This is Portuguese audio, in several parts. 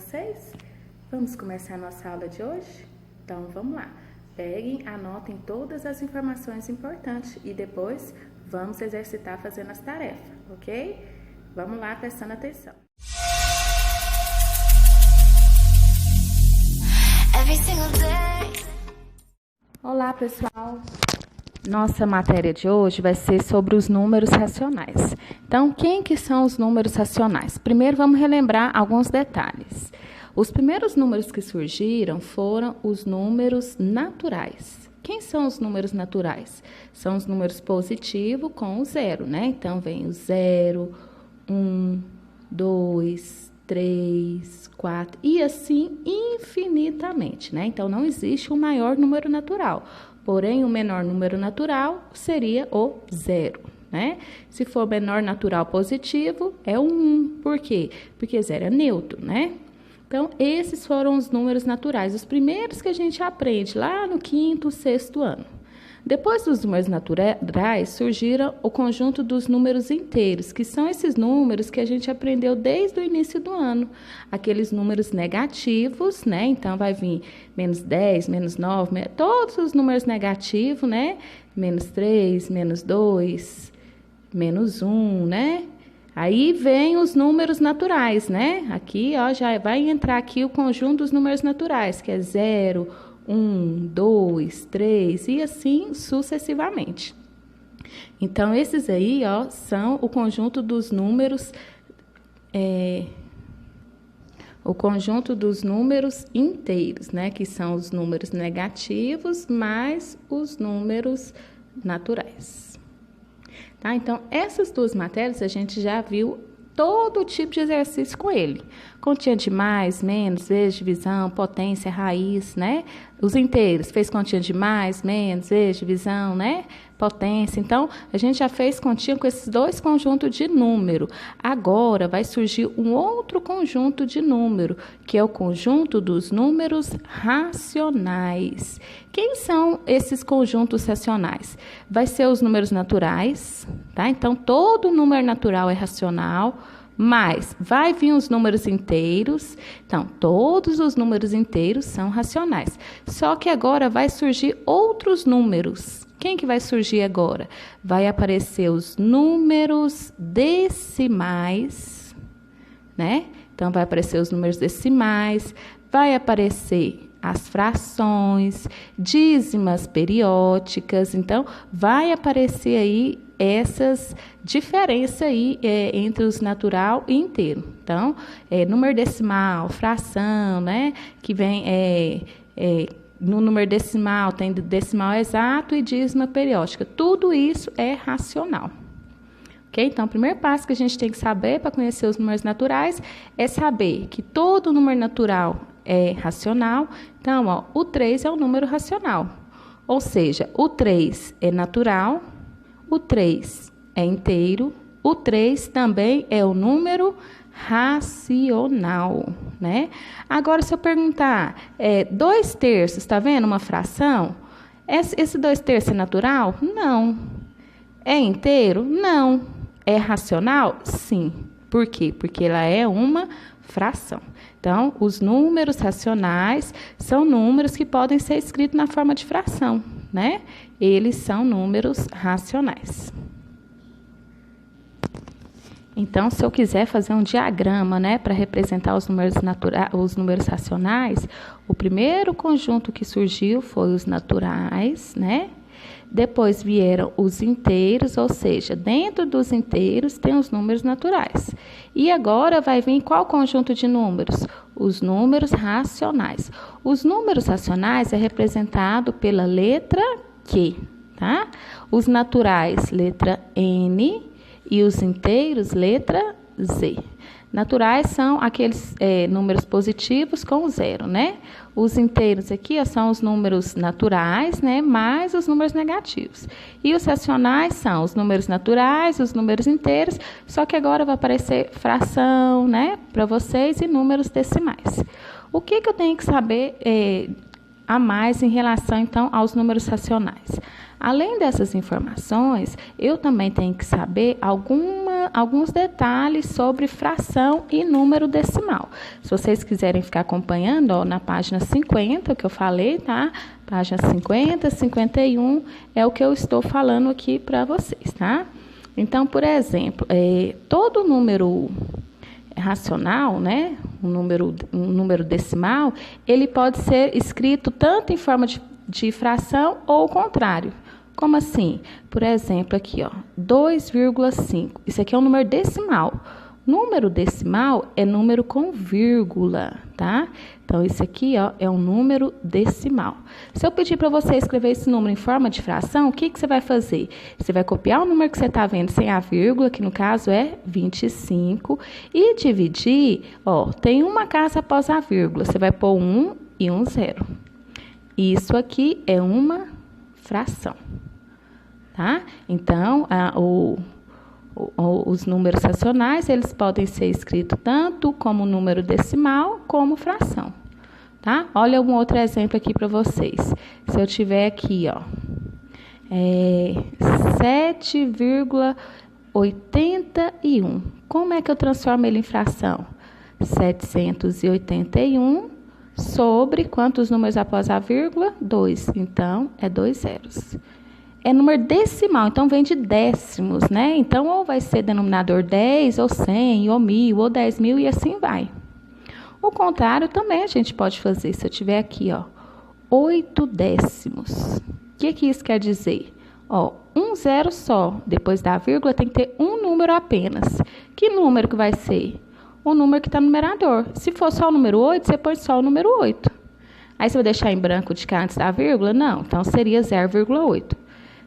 vocês? Vamos começar a nossa aula de hoje? Então, vamos lá. Peguem, anotem todas as informações importantes e depois vamos exercitar fazendo as tarefas, ok? Vamos lá, prestando atenção. Olá, pessoal! Nossa matéria de hoje vai ser sobre os números racionais. Então, quem que são os números racionais? Primeiro, vamos relembrar alguns detalhes. Os primeiros números que surgiram foram os números naturais. Quem são os números naturais? São os números positivos com o zero, né? Então, vem o 0, 1, 2, 3, 4 e assim infinitamente, né? Então, não existe um maior número natural. Porém, o menor número natural seria o 0, né? Se for menor natural positivo, é o 1. Por quê? Porque 0 é neutro, né? Então, esses foram os números naturais, os primeiros que a gente aprende lá no 5º, 6º ano. Depois dos números naturais, surgiram o conjunto dos números inteiros, que são esses números que a gente aprendeu desde o início do ano. Aqueles números negativos, né? Então, vai vir menos 10, menos 9, todos os números negativos, né? Menos 3, menos 2, menos 1, né? Aí vem os números naturais, né? Aqui, ó, já vai entrar aqui o conjunto dos números naturais, que é 0, 1, 2, 3 e assim sucessivamente. Então, esses aí, ó, são o conjunto dos números, inteiros, né? Que são os números negativos mais os números naturais. Tá? Então, essas duas matérias a gente já viu todo tipo de exercício com ele. Continha de mais, menos, vezes, divisão, potência, raiz, né? Os inteiros, fez continha de mais, menos, vezes, divisão, né? Potência. Então, a gente já fez continha com esses dois conjuntos de número. Agora, vai surgir um outro conjunto de número, que é o conjunto dos números racionais. Quem são esses conjuntos racionais? Vai ser os números naturais, tá? Então, todo número natural é racional, mas vai vir os números inteiros. Então, todos os números inteiros são racionais. Só que agora vai surgir outros números. Quem que vai surgir agora? Vai aparecer os números decimais, né? Então, vai aparecer os números decimais, vai aparecer as frações, dízimas periódicas. Então, vai aparecer aí essas diferenças aí entre os natural e inteiro. Então, número decimal, fração, né? Que vem no número decimal, tem decimal exato e dízima periódica. Tudo isso é racional. Ok? Então, o primeiro passo que a gente tem que saber para conhecer os números naturais é saber que todo número natural é racional. Então, ó, o 3 é um número racional. Ou seja, o 3 é natural, o 3 é inteiro, o 3 também é o número racional, né? Agora, se eu perguntar, 2/3, está vendo uma fração? Esse 2/3 é natural? Não. É inteiro? Não. É racional? Sim. Por quê? Porque ela é uma fração. Então, os números racionais são números que podem ser escritos na forma de fração, né? Eles são números racionais. Então, se eu quiser fazer um diagrama, né, para representar os números racionais, o primeiro conjunto que surgiu foi os naturais, né? Depois vieram os inteiros, ou seja, dentro dos inteiros tem os números naturais. E agora vai vir qual conjunto de números? Os números racionais. Os números racionais é representado pela letra Q, tá? Os naturais, letra N, e os inteiros, letra Z. Naturais são aqueles números positivos com 0, né? Os inteiros aqui, ó, são os números naturais, né? Mais os números negativos. E os racionais são os números naturais, os números inteiros, só que agora vai aparecer fração, né? Para vocês, e números decimais. O que eu tenho que saber a mais em relação, então, aos números racionais? Além dessas informações, eu também tenho que saber alguns detalhes sobre fração e número decimal. Se vocês quiserem ficar acompanhando, ó, na página 50, o que eu falei, tá? Página 50, 51 é o que eu estou falando aqui para vocês, tá? Então, por exemplo, todo número racional, né? Um número decimal, ele pode ser escrito tanto em forma de fração ou o contrário. Como assim? Por exemplo, aqui, ó, 2,5. Isso aqui é um número decimal. Número decimal é número com vírgula, tá? Então, isso aqui, ó, é um número decimal. Se eu pedir para você escrever esse número em forma de fração, o que você vai fazer? Você vai copiar o número que você está vendo sem a vírgula, que no caso é 25, e dividir, ó, tem uma casa após a vírgula. Você vai pôr 1 e um 0. Isso aqui é uma fração, tá? Então, os números racionais, eles podem ser escritos tanto como número decimal como fração, tá? Olha um outro exemplo aqui para vocês. Se eu tiver aqui, ó, 7,81. Como é que eu transformo ele em fração? 781 sobre quantos números após a vírgula? 2. Então, é 2 zeros. É número decimal, então vem de décimos, né? Então, ou vai ser denominador 10, ou 100, ou 1.000, ou 10.000, e assim vai. O contrário também a gente pode fazer. Se eu tiver aqui, ó, 8 décimos. O que isso quer dizer? Ó, um zero só. Depois da vírgula tem que ter um número apenas. Que número que vai ser? O número que está no numerador. Se for só o número 8, você põe só o número 8. Aí você vai deixar em branco de cá antes da vírgula? Não. Então, seria 0,8.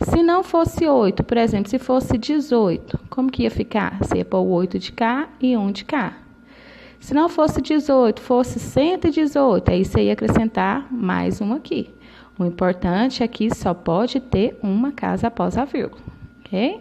Se não fosse 8, por exemplo, se fosse 18, como que ia ficar? Você ia pôr o 8 de cá e 1 de cá. Se não fosse 18, fosse 118, aí você ia acrescentar mais um aqui. O importante é que só pode ter uma casa após a vírgula, ok?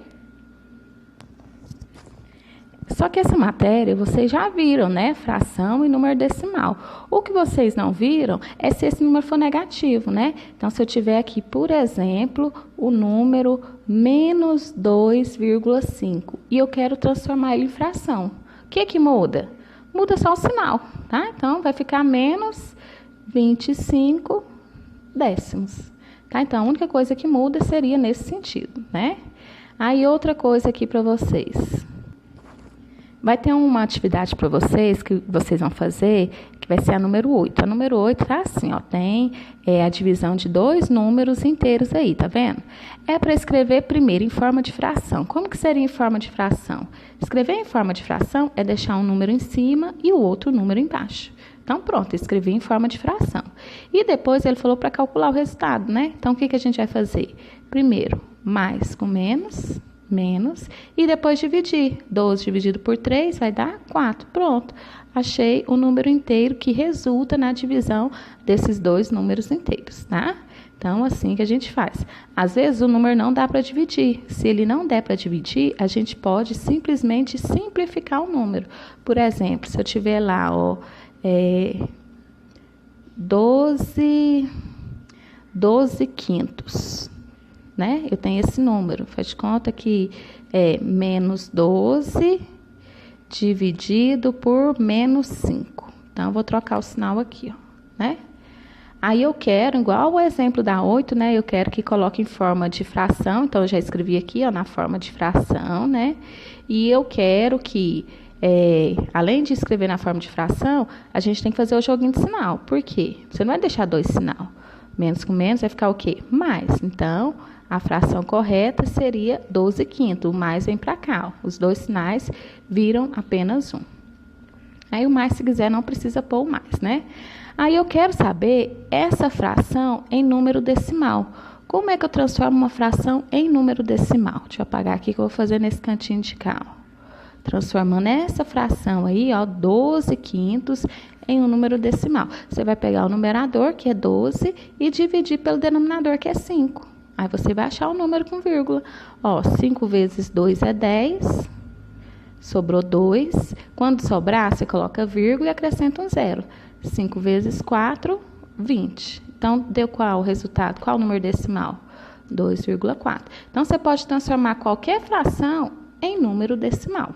Só que essa matéria vocês já viram, né? Fração e número decimal. O que vocês não viram é se esse número for negativo, né? Então, se eu tiver aqui, por exemplo, o número menos 2,5 e eu quero transformar ele em fração, o que muda? Muda só o sinal, tá? Então, vai ficar menos 25 décimos, tá? Então, a única coisa que muda seria nesse sentido, né? Aí, outra coisa aqui para vocês. Vai ter uma atividade para vocês, que vocês vão fazer, que vai ser a número 8. A número 8 tá assim, ó, tem a divisão de 2 números inteiros aí, tá vendo? É para escrever primeiro em forma de fração. Como que seria em forma de fração? Escrever em forma de fração é deixar um número em cima e o outro número embaixo. Então, pronto, escrevi em forma de fração. E depois ele falou para calcular o resultado, né? Então, o que a gente vai fazer? Primeiro, mais com menos, e depois dividir. 12 dividido por 3 vai dar 4. Pronto, achei o número inteiro que resulta na divisão desses 2 números inteiros, tá? Então, assim que a gente faz. Às vezes, o número não dá para dividir. Se ele não der para dividir, a gente pode simplesmente simplificar o número. Por exemplo, se eu tiver lá, ó, 12 quintos, né? Eu tenho esse número. Faz de conta que é menos 12 dividido por menos 5. Então, eu vou trocar o sinal aqui, ó, né? Aí, eu quero, igual o exemplo da 8, né? Eu quero que coloque em forma de fração. Então, eu já escrevi aqui, ó, na forma de fração, né? E eu quero que, além de escrever na forma de fração, a gente tem que fazer o joguinho de sinal. Por quê? Você não vai deixar 2 sinal. Menos com menos vai ficar o quê? Mais. Então, a fração correta seria 12 quintos. O mais vem para cá, ó. Os 2 sinais viram apenas 1. Aí, o mais, se quiser, não precisa pôr o mais, né? Aí, eu quero saber essa fração em número decimal. Como é que eu transformo uma fração em número decimal? Deixa eu apagar aqui que eu vou fazer nesse cantinho de cá, ó. Transformando essa fração aí, ó, 12 quintos, em um número decimal. Você vai pegar o numerador, que é 12, e dividir pelo denominador, que é 5. Aí, você vai achar o número com vírgula. Ó, 5 vezes 2 é 10. Sobrou 2. Quando sobrar, você coloca vírgula e acrescenta um 0. 5 vezes 4, 20. Então, deu qual o resultado? Qual o número decimal? 2,4. Então, você pode transformar qualquer fração em número decimal.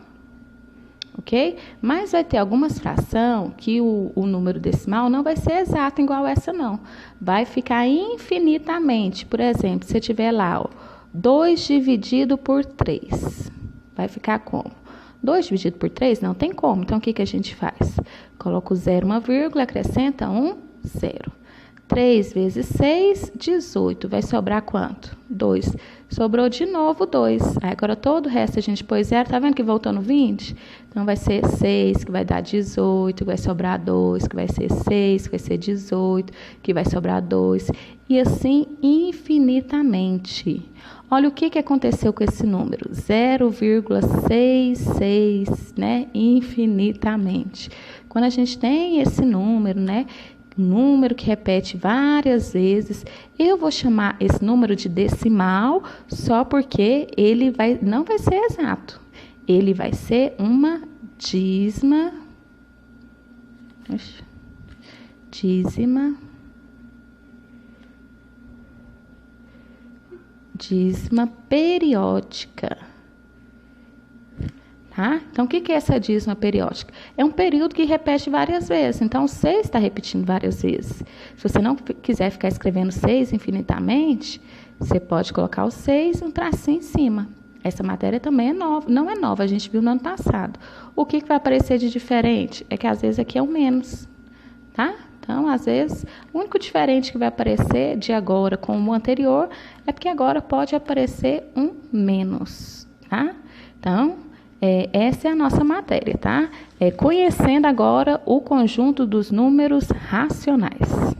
Ok? Mas vai ter algumas frações que o número decimal não vai ser exato igual essa, não. Vai ficar infinitamente. Por exemplo, se tiver lá, ó, 2 dividido por 3. Vai ficar como? 2 dividido por 3 não tem como. Então, o que a gente faz? Coloca o zero, uma vírgula, acrescenta um zero. 3 vezes 6, 18. Vai sobrar quanto? 2. Sobrou de novo 2. Agora, todo o resto a gente pôs 0. Tá vendo que voltou no 20? Então, vai ser 6, que vai dar 18, que vai sobrar 2, que vai ser 6, que vai ser 18, que vai sobrar 2. E assim, infinitamente. Olha o que aconteceu com esse número. 0,66, né? Infinitamente. Quando a gente tem esse número, né? Número que repete várias vezes, eu vou chamar esse número de decimal só porque ele não vai ser exato. Ele vai ser uma dízima periódica. Tá? Então, o que é essa dízima periódica? É um período que repete várias vezes. Então, 6 está repetindo várias vezes. Se você não quiser ficar escrevendo 6 infinitamente, você pode colocar o 6 e um tracinho em cima. Essa matéria também é nova. Não é nova, a gente viu no ano passado. O que vai aparecer de diferente? É que, às vezes, aqui é um menos. Tá? Então, às vezes, o único diferente que vai aparecer de agora com o anterior é porque agora pode aparecer um menos. Tá? Então, essa é a nossa matéria, tá? Conhecendo agora o conjunto dos números racionais.